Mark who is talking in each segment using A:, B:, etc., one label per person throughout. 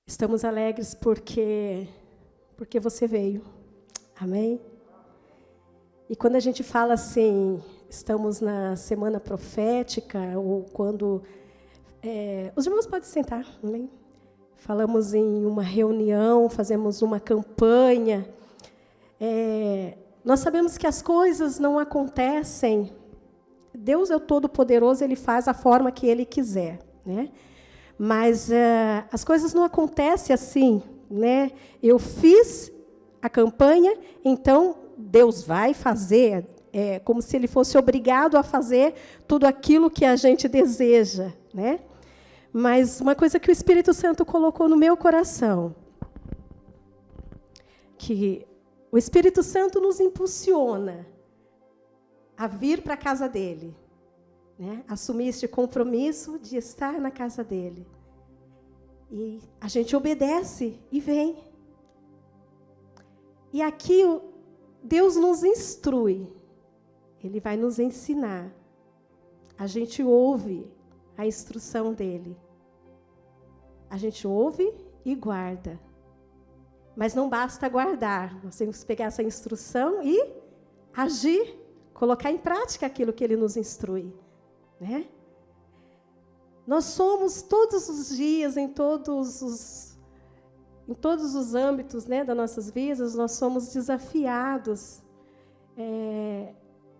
A: Estamos alegres porque você veio. Amém? E quando a gente fala assim, estamos na semana profética, ou quando... os irmãos podem sentar, amém? Falamos em uma reunião, fazemos uma campanha. Nós sabemos que as coisas não acontecem. Deus é o Todo-Poderoso, Ele faz a forma que Ele quiser, né? Mas as coisas não acontecem assim, né? Eu fiz a campanha, então Deus vai fazer, como se Ele fosse obrigado a fazer tudo aquilo que a gente deseja, né? Mas uma coisa que o Espírito Santo colocou no meu coração, que o Espírito Santo nos impulsiona a vir para a casa dele, né? Assumir este compromisso de estar na casa dele. E a gente obedece e vem. E aqui Deus nos instrui. Ele vai nos ensinar. A gente ouve a instrução dele. A gente ouve e guarda. Mas não basta guardar. Nós temos que pegar essa instrução e agir, colocar em prática aquilo que ele nos instrui, né? Nós somos todos os dias, em todos os âmbitos, né, das nossas vidas, nós somos desafiados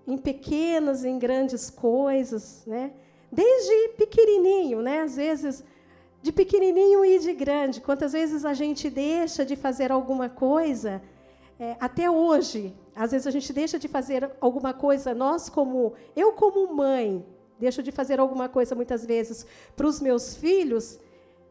A: em pequenas, em grandes coisas, né? Desde pequenininho, né? Às vezes, de pequenininho e de grande. Quantas vezes a gente deixa de fazer alguma coisa, até hoje, às vezes a gente deixa de fazer alguma coisa, eu como mãe, deixo de fazer alguma coisa muitas vezes para os meus filhos,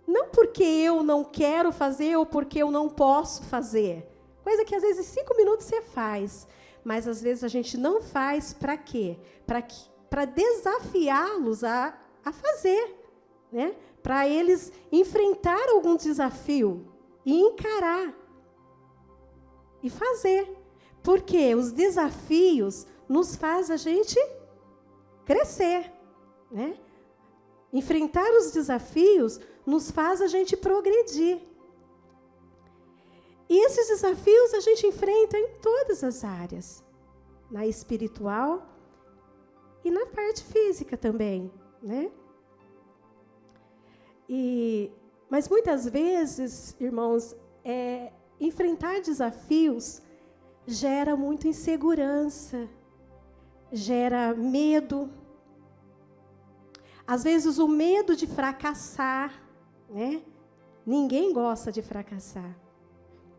A: não porque eu não quero fazer ou porque eu não posso fazer. Coisa que às vezes 5 minutos você faz, mas às vezes a gente não faz para quê? Para desafiá-los a fazer, né? Para eles enfrentar algum desafio e encarar e fazer. Porque os desafios nos fazem a gente crescer, né? Enfrentar os desafios nos faz a gente progredir. E esses desafios a gente enfrenta em todas as áreas, na espiritual e na parte física também, né? Mas muitas vezes, irmãos, enfrentar desafios gera muita insegurança, gera medo. Às vezes o medo de fracassar, né? Ninguém gosta de fracassar.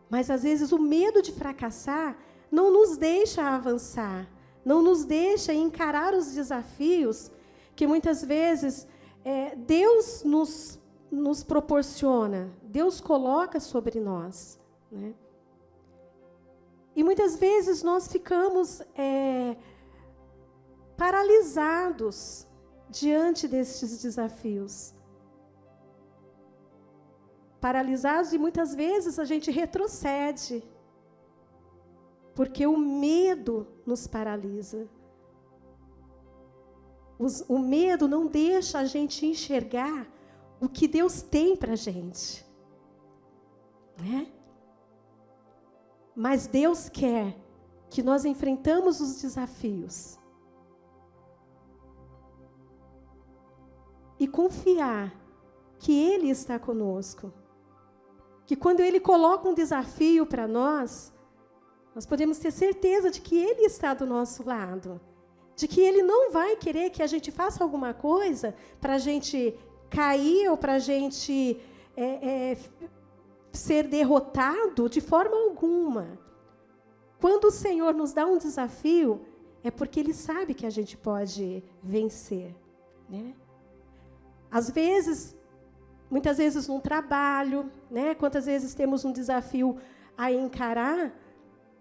A: Mas às vezes o medo de fracassar não nos deixa avançar, não nos deixa encarar os desafios que muitas vezes Deus nos proporciona, Deus coloca sobre nós, né? E muitas vezes nós ficamos paralisados diante destes desafios. Paralisados, e muitas vezes a gente retrocede, porque o medo nos paralisa. O medo não deixa a gente enxergar o que Deus tem para a gente, né? Mas Deus quer que nós enfrentamos os desafios e confiar que Ele está conosco. Que quando Ele coloca um desafio para nós podemos ter certeza de que Ele está do nosso lado. De que Ele não vai querer que a gente faça alguma coisa para a gente cair ou para a gente ser derrotado de forma alguma. Quando o Senhor nos dá um desafio, é porque Ele sabe que a gente pode vencer, né? Às vezes, muitas vezes num trabalho, né? Quantas vezes temos um desafio a encarar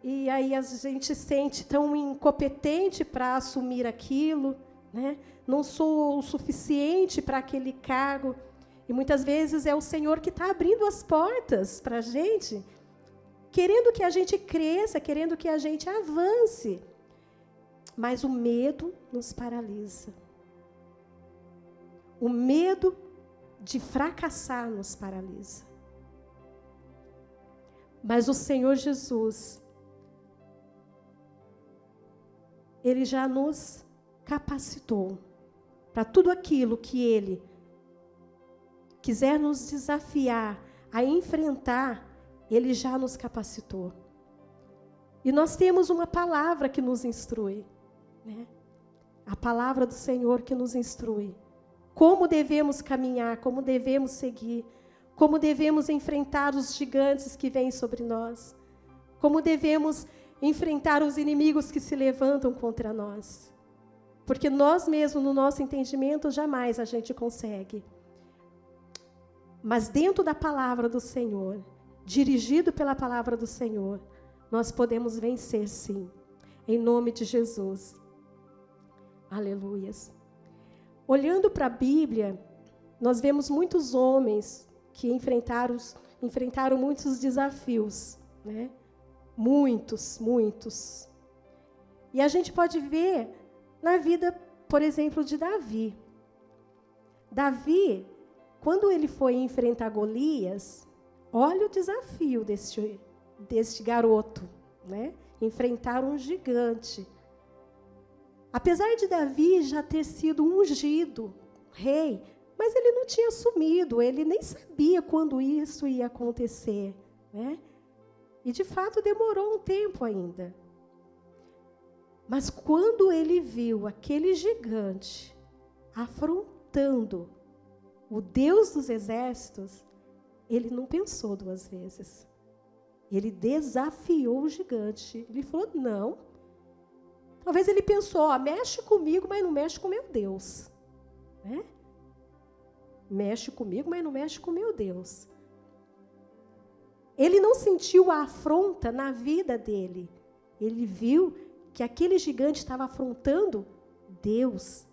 A: e aí a gente se sente tão incompetente para assumir aquilo, né? Não sou o suficiente para aquele cargo. E muitas vezes é o Senhor que está abrindo as portas para a gente, querendo que a gente cresça, querendo que a gente avance. Mas o medo nos paralisa. O medo de fracassar nos paralisa. Mas o Senhor Jesus, Ele já nos capacitou para tudo aquilo que Ele quiser nos desafiar a enfrentar, Ele já nos capacitou. E nós temos uma palavra que nos instrui, né? A palavra do Senhor que nos instrui. Como devemos caminhar, como devemos seguir, como devemos enfrentar os gigantes que vêm sobre nós, como devemos enfrentar os inimigos que se levantam contra nós. Porque nós mesmos, no nosso entendimento, jamais a gente consegue. Mas dentro da palavra do Senhor, dirigido pela palavra do Senhor, nós podemos vencer, sim. Em nome de Jesus. Aleluias. Olhando para a Bíblia, nós vemos muitos homens que enfrentaram muitos desafios, né? Muitos. E a gente pode ver na vida, por exemplo, de Davi. Davi, quando ele foi enfrentar Golias, olha o desafio deste garoto, né? Enfrentar um gigante. Apesar de Davi já ter sido ungido rei, mas ele não tinha assumido, ele nem sabia quando isso ia acontecer, né? E, de fato, demorou um tempo ainda. Mas quando ele viu aquele gigante afrontando o Deus dos exércitos, ele não pensou duas vezes. Ele desafiou o gigante. Ele falou, não. Talvez ele pensou, mexe comigo, mas não mexe com meu Deus. Né? Mexe comigo, mas não mexe com meu Deus. Ele não sentiu a afronta na vida dele. Ele viu que aquele gigante estava afrontando Deus.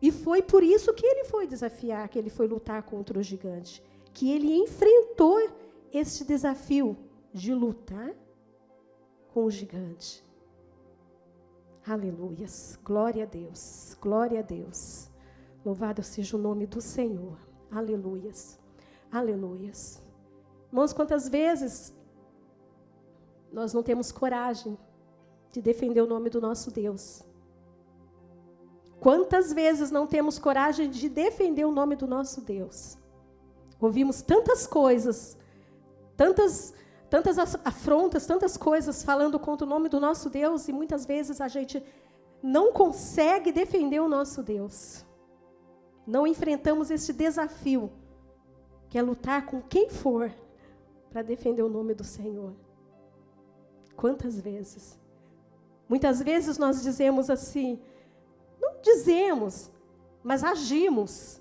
A: E foi por isso que ele foi desafiar, que ele foi lutar contra o gigante. Que ele enfrentou este desafio de lutar com o gigante. Aleluias. Glória a Deus. Glória a Deus. Louvado seja o nome do Senhor. Aleluias. Aleluias. Irmãos, quantas vezes nós não temos coragem de defender o nome do nosso Deus? Quantas vezes não temos coragem de defender o nome do nosso Deus? Ouvimos tantas coisas, tantas afrontas, tantas coisas falando contra o nome do nosso Deus, e muitas vezes a gente não consegue defender o nosso Deus. Não enfrentamos esse desafio, que é lutar com quem for, para defender o nome do Senhor. Quantas vezes? Muitas vezes nós dizemos assim, não dizemos, mas agimos.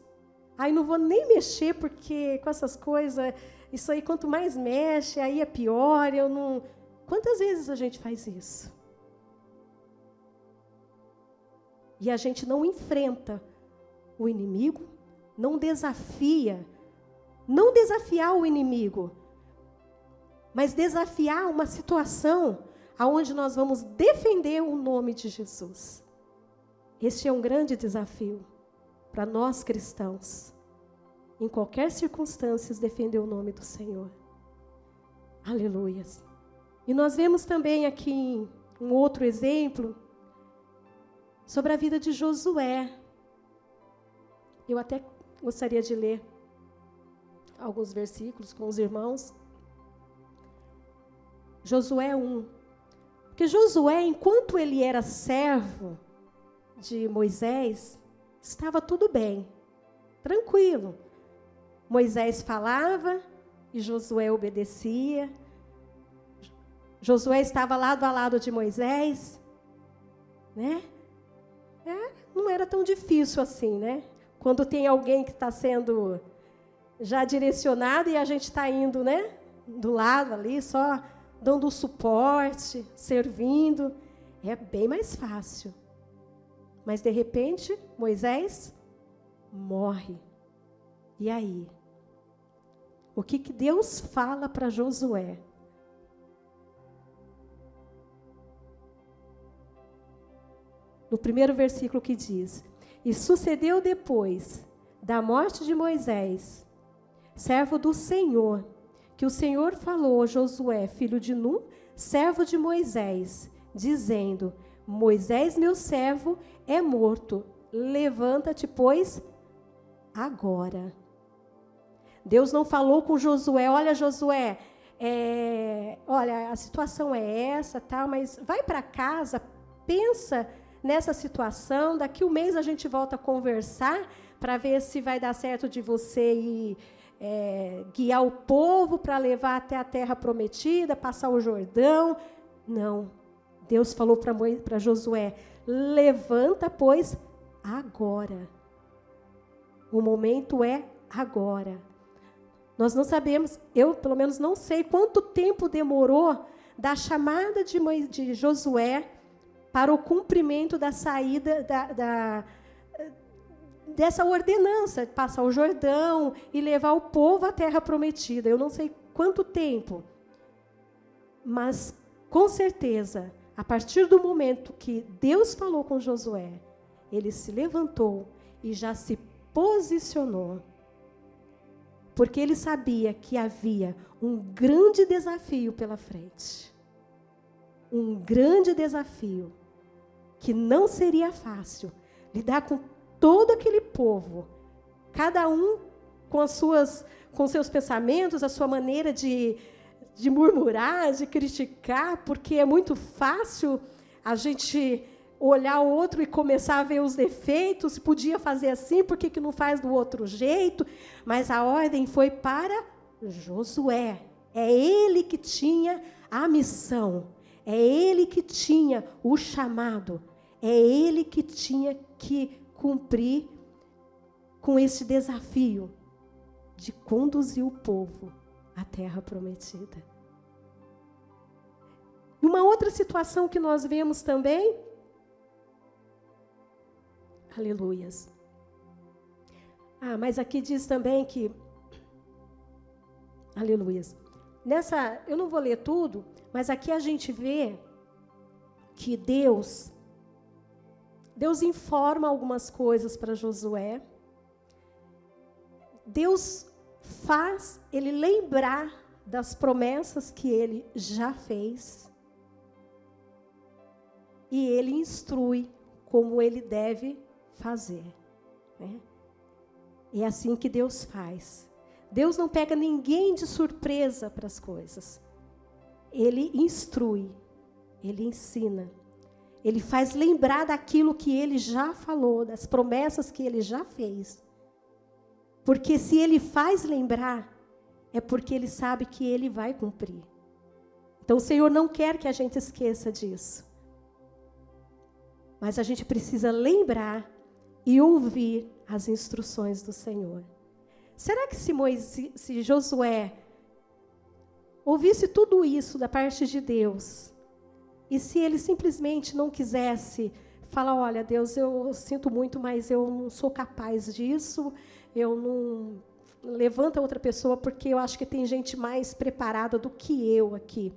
A: Aí não vou nem mexer, porque com essas coisas, isso aí quanto mais mexe, aí é pior, eu não... Quantas vezes a gente faz isso? E a gente não enfrenta o inimigo, não desafiar o inimigo, mas desafiar uma situação onde nós vamos defender o nome de Jesus. Este é um grande desafio para nós cristãos. Em qualquer circunstância, defender o nome do Senhor. Aleluias. E nós vemos também aqui um outro exemplo sobre a vida de Josué. Eu até gostaria de ler alguns versículos com os irmãos. Josué 1. Porque Josué, enquanto ele era servo de Moisés, estava tudo bem, tranquilo. Moisés falava e Josué obedecia. Josué estava lado a lado de Moisés, né? Não era tão difícil assim, né? Quando tem alguém que está sendo já direcionado e a gente está indo, né? Do lado ali, só dando o suporte, servindo, é bem mais fácil. Mas, de repente, Moisés morre. E aí? O que Deus fala para Josué? No primeiro versículo que diz: E sucedeu depois da morte de Moisés, servo do Senhor, que o Senhor falou a Josué, filho de Nun, servo de Moisés, dizendo: Moisés, meu servo, é morto. Levanta-te, pois, agora. Deus não falou com Josué: olha, Josué, olha, a situação é essa, tá, mas vai para casa, pensa nessa situação, daqui um mês a gente volta a conversar para ver se vai dar certo de você ir guiar o povo para levar até a terra prometida, passar o Jordão. Não. Deus falou para Josué: levanta, pois, agora. O momento é agora. Nós não sabemos, eu pelo menos não sei quanto tempo demorou da chamada de Josué para o cumprimento da saída dessa ordenança, passar o Jordão e levar o povo à terra prometida. Eu não sei quanto tempo, mas com certeza, a partir do momento que Deus falou com Josué, ele se levantou e já se posicionou, porque ele sabia que havia um grande desafio pela frente. Um grande desafio, que não seria fácil lidar com todo aquele povo, cada um com seus pensamentos, a sua maneira de murmurar, de criticar, porque é muito fácil a gente olhar o outro e começar a ver os defeitos, podia fazer assim, por que não faz do outro jeito? Mas a ordem foi para Josué. É ele que tinha a missão, é ele que tinha o chamado, é ele que tinha que cumprir com esse desafio de conduzir o povo à terra prometida. Uma outra situação que nós vemos também, aleluias. Mas aqui diz também que, aleluias. Eu não vou ler tudo, mas aqui a gente vê que Deus informa algumas coisas para Josué. Deus faz ele lembrar das promessas que ele já fez. E ele instrui como ele deve fazer, né? É assim que Deus faz. Deus não pega ninguém de surpresa para as coisas. Ele instrui, ele ensina, ele faz lembrar daquilo que ele já falou, das promessas que ele já fez. Porque se ele faz lembrar, é porque ele sabe que ele vai cumprir. Então o Senhor não quer que a gente esqueça disso. Mas a gente precisa lembrar e ouvir as instruções do Senhor. Será que se Josué ouvisse tudo isso da parte de Deus, e se ele simplesmente não quisesse falar: olha, Deus, eu sinto muito, mas eu não sou capaz disso, eu não... Levanta outra pessoa, porque eu acho que tem gente mais preparada do que eu aqui.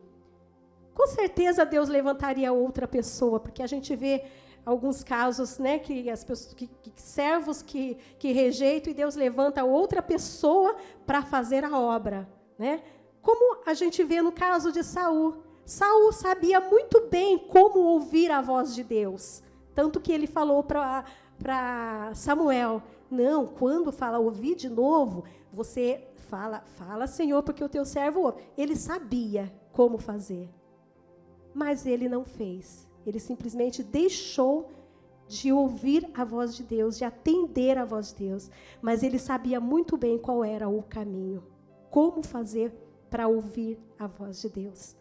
A: Com certeza Deus levantaria outra pessoa, porque a gente vê alguns casos, né, que as pessoas, servos que rejeitam, e Deus levanta outra pessoa para fazer a obra, né? Como a gente vê no caso de Saul. Saul sabia muito bem como ouvir a voz de Deus, tanto que ele falou para Samuel: não, quando fala ouvir de novo, você fala, Senhor, porque o teu servo ouve. Ele sabia como fazer, mas ele não fez. Ele simplesmente deixou de ouvir a voz de Deus, de atender a voz de Deus. Mas ele sabia muito bem qual era o caminho, como fazer para ouvir a voz de Deus.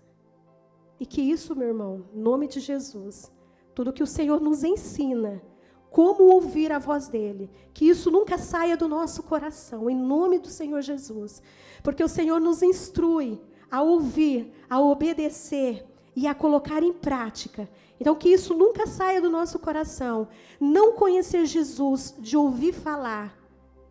A: E que isso, meu irmão, em nome de Jesus, tudo que o Senhor nos ensina, como ouvir a voz dele, que isso nunca saia do nosso coração, em nome do Senhor Jesus. Porque o Senhor nos instrui a ouvir, a obedecer e a colocar em prática. Então, que isso nunca saia do nosso coração. Não conhecer Jesus de ouvir falar,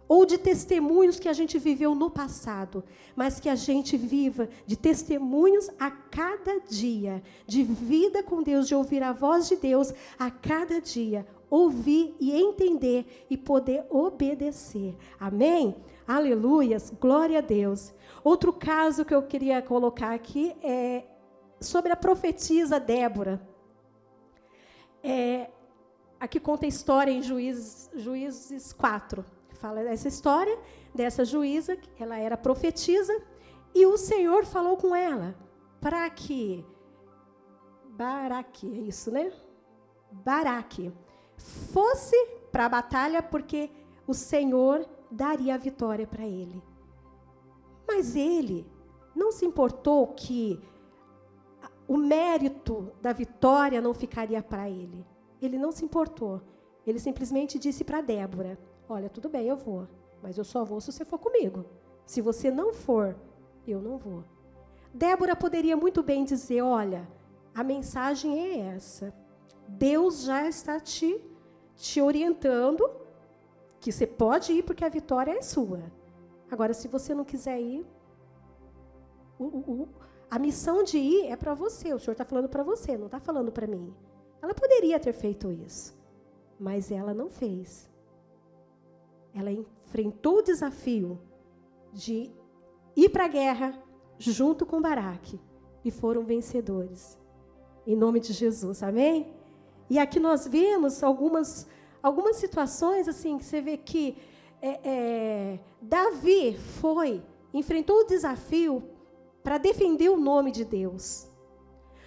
A: ou de testemunhos que a gente viveu no passado, mas que a gente viva de testemunhos a cada dia, de vida com Deus, de ouvir a voz de Deus a cada dia, ouvir e entender e poder obedecer. Amém? Aleluias, glória a Deus. Outro caso que eu queria colocar aqui é sobre a profetisa Débora. Aqui conta a história em Juízes 4. Fala dessa história, dessa juíza, ela era profetisa, e o Senhor falou com ela para que Baraque, é isso, né? Baraque fosse para a batalha, porque o Senhor daria a vitória para ele. Mas ele não se importou que o mérito da vitória não ficaria para ele. Ele não se importou. Ele simplesmente disse para Débora: olha, tudo bem, eu vou, mas eu só vou se você for comigo. Se você não for, eu não vou. Débora poderia muito bem dizer: olha, a mensagem é essa. Deus já está te orientando que você pode ir porque a vitória é sua. Agora, se você não quiser ir, a missão de ir é para você. O Senhor está falando para você, não está falando para mim. Ela poderia ter feito isso, mas ela não fez. Ela enfrentou o desafio de ir para a guerra junto com Baraque e foram vencedores. Em nome de Jesus, amém? E aqui nós vemos algumas situações assim, que você vê que Davi enfrentou o desafio para defender o nome de Deus.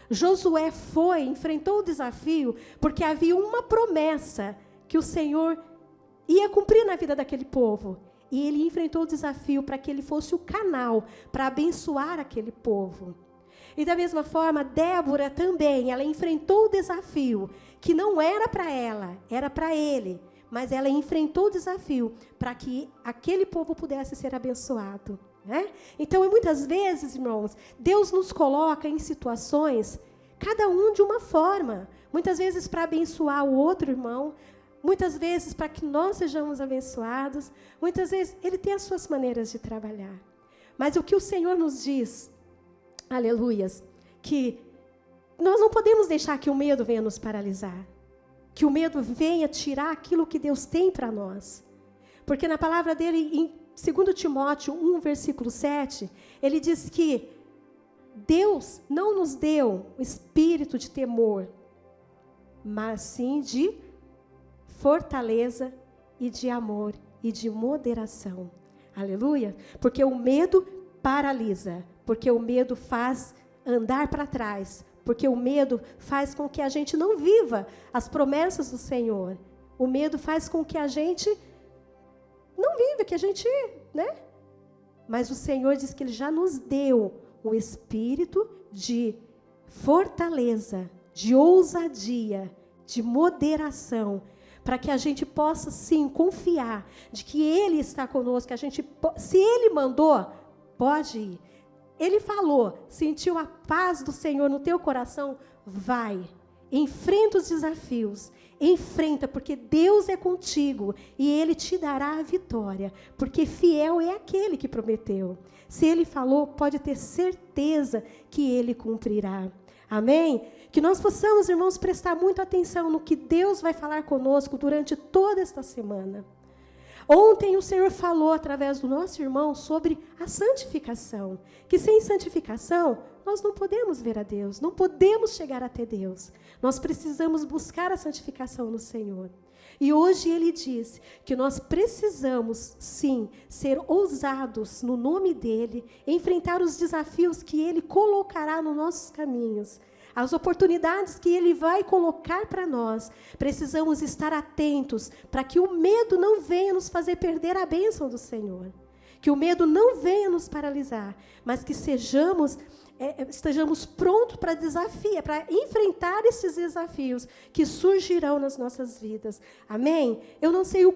A: Josué enfrentou o desafio porque havia uma promessa que o Senhor ia cumprir na vida daquele povo. E ele enfrentou o desafio para que ele fosse o canal para abençoar aquele povo. E da mesma forma, Débora também, ela enfrentou o desafio, que não era para ela, era para ele. Mas ela enfrentou o desafio para que aquele povo pudesse ser abençoado. Né? Então, muitas vezes, irmãos, Deus nos coloca em situações, cada um de uma forma. Muitas vezes para abençoar o outro irmão, muitas vezes para que nós sejamos abençoados, muitas vezes Ele tem as suas maneiras de trabalhar. Mas o que o Senhor nos diz, aleluias, que nós não podemos deixar que o medo venha nos paralisar, que o medo venha tirar aquilo que Deus tem para nós. Porque na palavra dele, em 2 Timóteo 1, versículo 7, ele diz que Deus não nos deu o espírito de temor, mas sim de fortaleza e de amor e de moderação. Aleluia? Porque o medo paralisa, porque o medo faz andar para trás, porque o medo faz com que a gente não viva as promessas do Senhor. O medo faz com que a gente não viva, que a gente, né? Mas o Senhor diz que Ele já nos deu um espírito de fortaleza, de ousadia, de moderação, para que a gente possa, sim, confiar de que Ele está conosco, que a gente, se Ele mandou, pode ir. Ele falou, sentiu a paz do Senhor no teu coração, vai, enfrenta os desafios, enfrenta, porque Deus é contigo e Ele te dará a vitória, porque fiel é aquele que prometeu. Se Ele falou, pode ter certeza que Ele cumprirá. Amém? Que nós possamos, irmãos, prestar muita atenção no que Deus vai falar conosco durante toda esta semana. Ontem o Senhor falou através do nosso irmão sobre a santificação, que sem santificação nós não podemos ver a Deus, não podemos chegar até Deus. Nós precisamos buscar a santificação no Senhor. E hoje Ele diz que nós precisamos, sim, ser ousados no nome dEle, enfrentar os desafios que Ele colocará nos nossos caminhos, as oportunidades que Ele vai colocar para nós. Precisamos estar atentos para que o medo não venha nos fazer perder a bênção do Senhor. Que o medo não venha nos paralisar, mas que estejamos prontos para enfrentar esses desafios que surgirão nas nossas vidas. Amém? Eu não sei o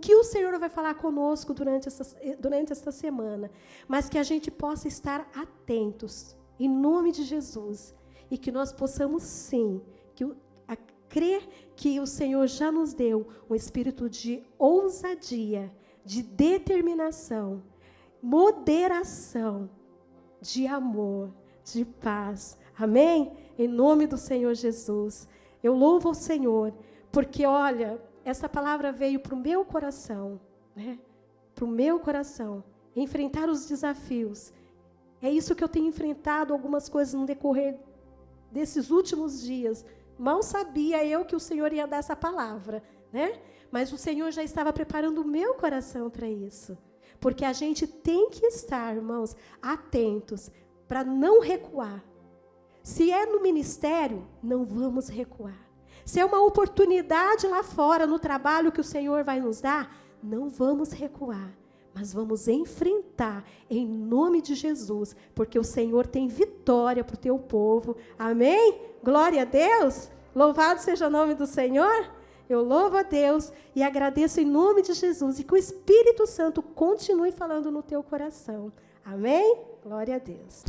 A: que o Senhor vai falar conosco durante esta semana, mas que a gente possa estar atentos, em nome de Jesus. E que nós possamos, sim, crer que o Senhor já nos deu um espírito de ousadia, de determinação, moderação, de amor, de paz. Amém? Em nome do Senhor Jesus. Eu louvo ao Senhor, porque, olha, essa palavra veio para o meu coração, né? para o meu coração, enfrentar os desafios. É isso que eu tenho enfrentado, algumas coisas no decorrer desses últimos dias. Mal sabia eu que o Senhor ia dar essa palavra, né? Mas o Senhor já estava preparando o meu coração para isso. Porque a gente tem que estar, irmãos, atentos para não recuar. Se é no ministério, não vamos recuar. Se é uma oportunidade lá fora, no trabalho que o Senhor vai nos dar, não vamos recuar. Mas vamos enfrentar em nome de Jesus, porque o Senhor tem vitória para o teu povo. Amém? Glória a Deus. Louvado seja o nome do Senhor. Eu louvo a Deus e agradeço em nome de Jesus e que o Espírito Santo continue falando no teu coração. Amém? Glória a Deus.